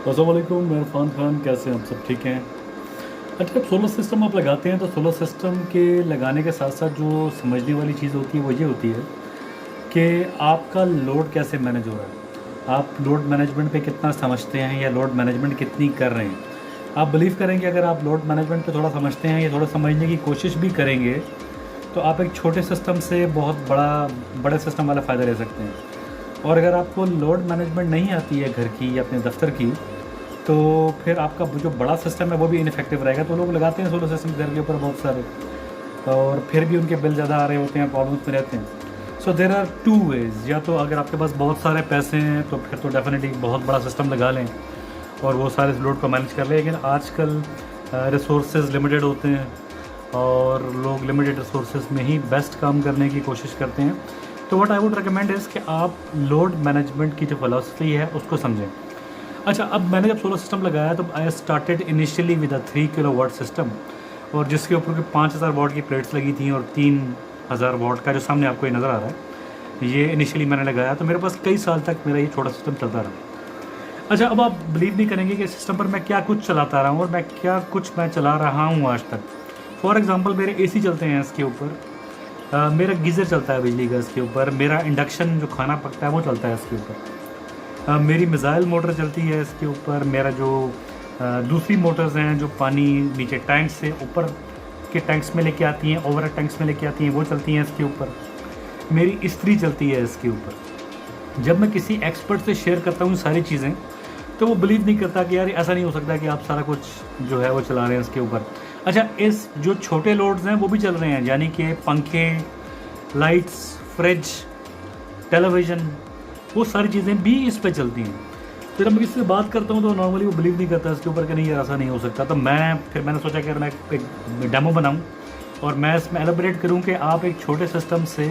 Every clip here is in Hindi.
अस्सलामुअलैकुम, मैं इरफान खान। कैसे हैं आप सब? ठीक हैं? अच्छा, जब सोलर सिस्टम आप लगाते हैं तो सोलर सिस्टम के लगाने के साथ साथ जो समझने वाली चीज़ होती है वो ये होती है कि आपका लोड कैसे मैनेज हो रहा है। आप लोड मैनेजमेंट पे कितना समझते हैं या लोड मैनेजमेंट कितनी कर रहे हैं। आप बिलीव करेंगे अगर आप लोड मैनेजमेंट पे थोड़ा समझते हैं या थोड़ा समझने की कोशिश भी करेंगे तो आप एक छोटे सिस्टम से बहुत बड़े सिस्टम वाला फ़ायदा ले सकते हैं। और अगर आपको लोड मैनेजमेंट नहीं आती है घर की या अपने दफ्तर की, तो फिर आपका जो बड़ा सिस्टम है वो भी इनफेक्टिव रहेगा। तो लोग लगाते हैं सोलर सिस्टम घर के ऊपर बहुत सारे, और फिर भी उनके बिल ज़्यादा आ रहे होते हैं, प्रॉब्लम्स में रहते हैं। सो देर आर टू वेज़। या तो अगर आपके पास बहुत सारे पैसे हैं तो फिर तो डेफिनेटली बहुत बड़ा सिस्टम लगा लें और वो सारे लोड को मैनेज कर लें। लेकिन आजकल रिसोर्सेज लिमिटेड होते हैं और लोग लिमिटेड रिसोर्सेज में ही बेस्ट काम करने की कोशिश करते हैं। तो what I would recommend is कि आप लोड मैनेजमेंट की जो फ़िलासफ़ी है उसको समझें। अच्छा, अब मैंने जब सोलर सिस्टम लगाया तो I started initially with a 3 kilowatt system, और जिसके ऊपर के 5000 वाट की प्लेट्स लगी थी और 3000 वाट का जो सामने आपको ये नज़र आ रहा है, ये इनिशियली मैंने लगाया। तो मेरे पास कई साल तक मेरा ये छोटा सिस्टम चलता रहा। अच्छा, अब आप बिलीव नहीं करेंगे कि सिस्टम पर मैं क्या कुछ चलाता रहा हूँ और मैं चला रहा हूँ आज तक। फॉर एग्ज़ाम्पल, मेरे एसी चलते हैं इसके ऊपर, मेरा गीज़र चलता है बिजली का इसके ऊपर, मेरा इंडक्शन जो खाना पकता है वो चलता है इसके ऊपर, मेरी मिसाइल मोटर चलती है इसके ऊपर, मेरा जो दूसरी मोटर्स हैं जो पानी नीचे टैंक से ऊपर के टैंक्स में लेके आती हैं, ओवर टैंक्स में लेके आती हैं, वो चलती हैं इसके ऊपर। मेरी इस्त्री चलती है इसके ऊपर। जब मैं किसी एक्सपर्ट से शेयर करता हूँ सारी चीज़ें, तो वो बिलीव नहीं करता कि यार ऐसा नहीं हो सकता कि आप सारा कुछ जो है वो चला रहे हैं इसके ऊपर। अच्छा, इस जो छोटे लोड्स हैं वो भी चल रहे हैं, यानी कि पंखे, लाइट्स, फ्रिज, टेलीविज़न, वो सारी चीज़ें भी इस पे चलती हैं। फिर जब मैं किसी से बात करता हूँ तो नॉर्मली वो बिलीव नहीं करता इसके ऊपर कि नहीं यार ऐसा नहीं हो सकता। तो मैंने सोचा कि यार मैं एक डेमो बनाऊँ और मैं इसमें एलेबरेट करूँ कि आप एक छोटे सिस्टम से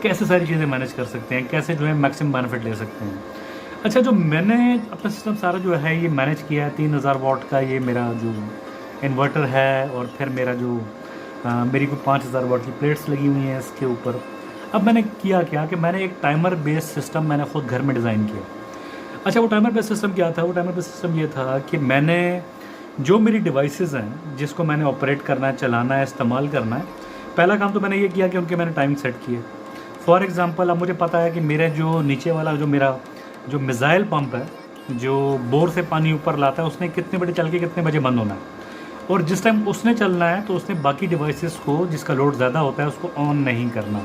कैसे सारी चीज़ें मैनेज कर सकते हैं, कैसे जो है मैक्सिमम बेनिफिट ले सकते हैं। अच्छा, जो मैंने अपना सिस्टम सारा जो है ये मैनेज किया है, 3000 वाट का ये मेरा जो इन्वर्टर है, और फिर मेरा जो मेरी कोई 5000 वाट की प्लेट्स लगी हुई हैं इसके ऊपर। अब मैंने किया क्या कि मैंने एक टाइमर बेस्ड सिस्टम मैंने ख़ुद घर में डिज़ाइन किया। अच्छा, वो टाइमर बेस्ड सिस्टम क्या था? वो टाइमर बेस्ड सिस्टम ये था कि मैंने जो मेरी डिवाइसेस हैं जिसको मैंने ऑपरेट करना है, चलाना है, इस्तेमाल करना है, पहला काम तो मैंने ये किया कि उनके मैंने टाइम सेट किए। फॉर एग्ज़ाम्पल, अब मुझे पता है कि मेरा जो नीचे वाला जो मेरा जो मिसाइल पंप है, जो बोर से पानी ऊपर लाता है, उसने कितने बजे चल के कितने बजे बंद होना है, और जिस टाइम उसने चलना है तो उसने बाकी डिवाइसेस को जिसका लोड ज़्यादा होता है उसको ऑन नहीं करना।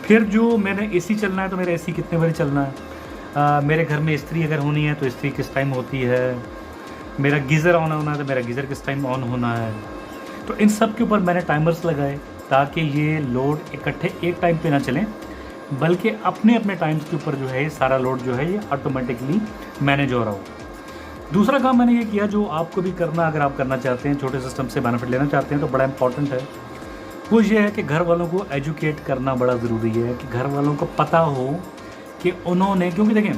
फिर जो मैंने एसी चलना है तो मेरा एसी कितने बजे चलना है, मेरे घर में इस्त्री अगर होनी है तो इस्त्री किस टाइम होती है, मेरा गीज़र ऑन होना है तो मेरा गीज़र किस टाइम ऑन होना है। तो इन सब के ऊपर मैंने टाइमर्स लगाए ताकि ये लोड इकट्ठे एक टाइम पे ना चलें, बल्कि अपने अपने टाइम्स के ऊपर जो है सारा लोड जो है ये ऑटोमेटिकली मैनेज हो रहा हो। दूसरा काम मैंने ये किया जो आपको भी करना, अगर आप करना चाहते हैं, छोटे सिस्टम से बेनिफिट लेना चाहते हैं, तो बड़ा इंपॉर्टेंट है, वो ये है कि घर वालों को एजुकेट करना बड़ा ज़रूरी है, कि घर वालों को पता हो कि उन्होंने, क्योंकि देखें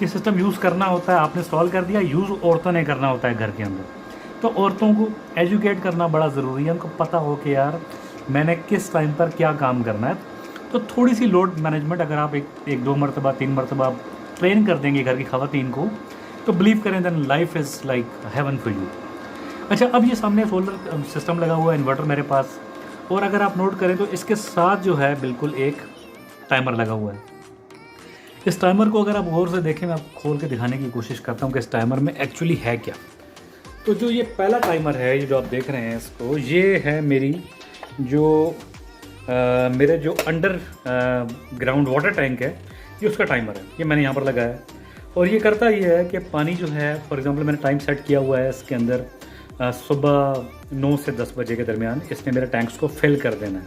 ये सिस्टम यूज़ करना होता है, आपने इंस्टॉल कर दिया, यूज़ औरतों ने करना होता है घर के अंदर। तो औरतों को एजुकेट करना बड़ा ज़रूरी है, उनको पता हो कि यार मैंने किस टाइम पर क्या काम करना है। तो थोड़ी सी लोड मैनेजमेंट अगर आप एक दो मरतबा 3 मरतबा आप ट्रेन कर देंगे घर की ख़वातीन को, तो बिलीव करें then life is like heaven for you. अच्छा, अब ये सामने सोलर सिस्टम लगा हुआ है, इन्वर्टर मेरे पास, और अगर आप नोट करें तो इसके साथ जो है बिल्कुल एक टाइमर लगा हुआ है। इस टाइमर को अगर आप गौर से देखें, मैं आपको खोल के दिखाने की कोशिश करता हूँ कि इस टाइमर में एक्चुअली है क्या। तो जो ये पहला टाइमर है, ये जो आप देख रहे हैं इसको, ये है मेरी जो मेरे जो अंडर ग्राउंड वाटर टैंक है, ये उसका टाइमर है। ये मैंने यहाँ पर लगाया है और ये करता ये है कि पानी जो है, फॉर एग्जांपल मैंने टाइम सेट किया हुआ है इसके अंदर सुबह 9 से 10 बजे के दरमियान इसने मेरे टैंक्स को फिल कर देना है।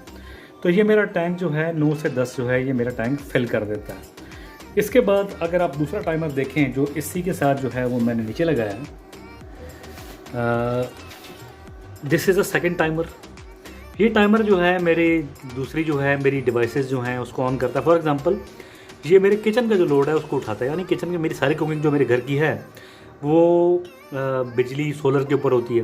तो ये मेरा टैंक जो है 9 से 10 जो है ये मेरा टैंक फिल कर देता है। इसके बाद अगर आप दूसरा टाइमर देखें जो इसी के साथ जो है वो मैंने नीचे लगाया है, this is a second timer. ये टाइमर जो है मेरी दूसरी जो है मेरी डिवाइसेस जो हैं उसको ऑन करता है। फॉर एग्जांपल, ये मेरे किचन का जो लोड है उसको उठाता है, यानी किचन की मेरी सारी कुकिंग जो मेरे घर की है वो बिजली सोलर के ऊपर होती है।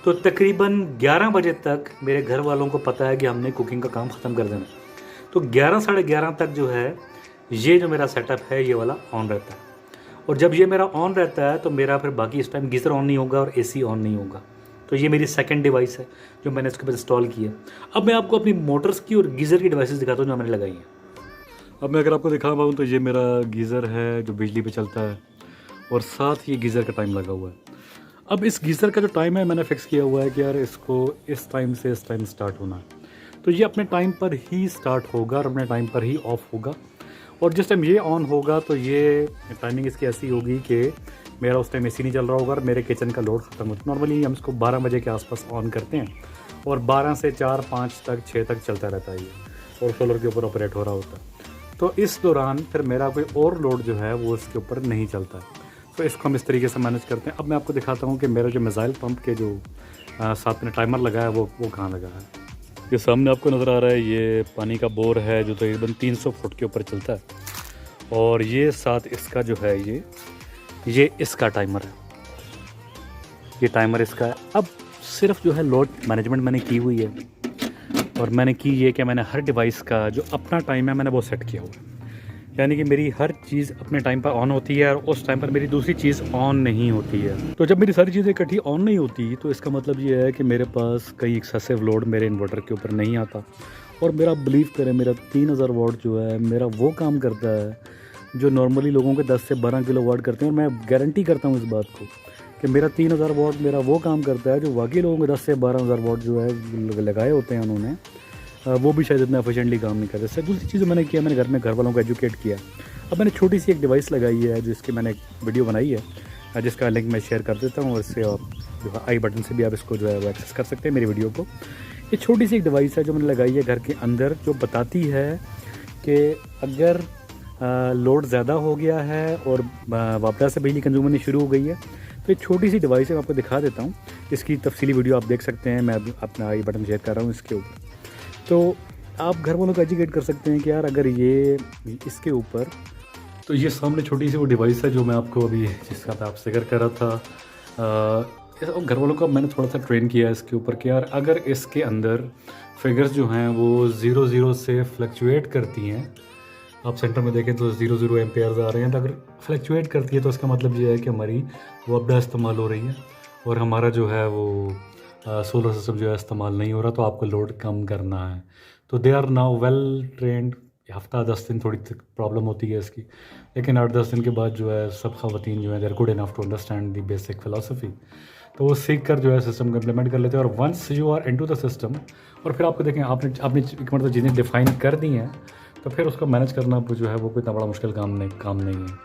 तो तकरीबन 11 बजे तक मेरे घर वालों को पता है कि हमने कुकिंग का काम ख़त्म कर देना। तो 11 साढ़े 11 तक जो है ये जो मेरा सेटअप है ये वाला ऑन रहता है। और जब ये मेरा ऑन रहता है तो मेरा फिर बाकी इस टाइम गीज़र ऑन नहीं होगा और एसी ऑन नहीं होगा। तो ये मेरी सेकंड डिवाइस है जो मैंने इसके ऊपर इंस्टॉल की है। अब मैं आपको अपनी मोटर्स की और गीज़र की डिवाइसेस दिखाता हूँ जो मैंने लगाई हैं। अब मैं अगर आपको दिखा पाऊँ तो ये मेरा गीज़र है जो बिजली पे चलता है और साथ ये गीज़र का टाइम लगा हुआ है। अब इस गीज़र का जो टाइम है मैंने फ़िक्स किया हुआ है कि यार इसको इस टाइम से इस टाइम स्टार्ट होना है, तो ये अपने टाइम पर ही स्टार्ट होगा और अपने टाइम पर ही ऑफ़ होगा। और जिस टाइम ये ऑन होगा तो ये टाइमिंग इसकी ऐसी होगी कि मेरा उस टाइम एसी नहीं चल रहा होगा और मेरे किचन का लोड ख़त्म होता है। नॉर्मली हम इसको 12 बजे के आसपास ऑन करते हैं और 12 से 4, 5 तक 6 तक चलता रहता है ये, और सोलर के ऊपर ऑपरेट हो रहा होता है। तो इस दौरान फिर मेरा कोई और लोड जो है वो इसके ऊपर नहीं चलता है। तो इसको हम इस तरीके से मैनेज करते हैं। अब मैं आपको दिखाता हूँ कि मेरा जो मिसाइल पंप के जो साथ में टाइमर लगा है वो कहाँ लगा है। ये सामने आपको नज़र आ रहा है, ये पानी का बोर है जो तकरीबन 300 फुट के ऊपर चलता है। और ये साथ इसका जो है ये इसका टाइमर है, ये टाइमर इसका है। अब सिर्फ जो है लोड मैनेजमेंट मैंने की हुई है और मैंने की ये कि मैंने हर डिवाइस का जो अपना टाइम है मैंने वो सेट किया हुआ है। यानी कि मेरी हर चीज़ अपने टाइम पर ऑन होती है और उस टाइम पर मेरी दूसरी चीज़ ऑन नहीं होती है। तो जब मेरी सारी चीज़ें इकट्ठी ऑन नहीं होती तो इसका मतलब ये है कि मेरे पास कहीं एक्सेसिव लोड मेरे इन्वर्टर के ऊपर नहीं आता। और मेरा बिलीव करें, मेरा 3000 वाट जो है मेरा वो काम करता है जो नॉर्मली लोगों के 10 से 12 किलो वाट करते हैं। और मैं गारंटी करता हूँ इस बात को कि मेरा 3000 वाट मेरा वो काम करता है जो बाकी लोगों के 10 से 12000 वाट जो है लगाए होते हैं उन्होंने, वो भी शायद इतना एफिशिएंटली काम नहीं करते। दूसरी चीज़ मैंने किया, मैंने घर वालों को एजुकेट किया। अब मैंने छोटी सी एक डिवाइस लगाई है जो इसकी मैंने एक वीडियो बनाई है जिसका लिंक मैं शेयर कर देता हूँ, और इससे आप जो है आई बटन से भी आप इसको जो है वो एक्सेस कर सकते हैं मेरी वीडियो को। ये छोटी सी एक डिवाइस है जो मैंने लगाई है घर के अंदर, जो बताती है कि अगर लोड ज़्यादा हो गया है और वापस से बिजली कंज्यूम होनी शुरू हो गई है तो एक छोटी सी डिवाइस है, मैं आपको दिखा देता हूँ। इसकी तफसीली वीडियो आप देख सकते हैं, मैं अपना आई बटन शेयर कर रहा हूँ इसके ऊपर। तो आप घर वालों को एजुकेट कर सकते हैं कि यार अगर ये इसके ऊपर, तो ये सामने छोटी सी वो डिवाइस है जो मैं आपको अभी जिसका मैं आपसे जिक्र कर रहा था। घर वालों को मैंने थोड़ा सा ट्रेन किया इसके ऊपर कि यार अगर इसके अंदर फिगर्स जो हैं वो 0 से फ्लक्चुएट करती हैं, आप सेंटर में देखें तो 0 एम्पेयर्स आ रहे हैं, तो अगर फ्लक्चुएट करती है तो इसका मतलब ये है कि हमारी वो अपना इस्तेमाल हो रही है और हमारा जो है वो सोलर सिस्टम जो है इस्तेमाल नहीं हो रहा, तो आपको लोड कम करना है। तो they are now well trained. हफ्ता 10 दिन थोड़ी प्रॉब्लम होती है इसकी, लेकिन 8-10 दिन के बाद जो है सब खवातीन जो है they're good enough to understand the basic philosophy, तो वो सीख कर जो है सिस्टम को इम्प्लीमेंट कर लेते हैं। और once you are into the system, और फिर आपको देखें आपने एक मतलब चीज़ें डिफ़ाइन कर दी हैं, तो फिर उसको मैनेज करना जो है वो कोई इतना बड़ा मुश्किल काम नहीं है।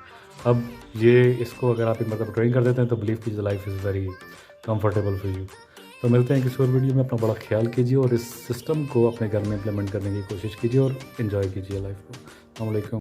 अब ये इसको अगर आप एक मतलब ट्रेन कर देते हैं तो बिलीव कीजिए life is very comfortable for you. तो मिलते हैं किसी और वीडियो में। अपना बड़ा ख्याल कीजिए और इस सिस्टम को अपने घर में इम्प्लीमेंट करने की कोशिश कीजिए और इन्जॉय कीजिए लाइफ को। अस्सलाम वालेकुम।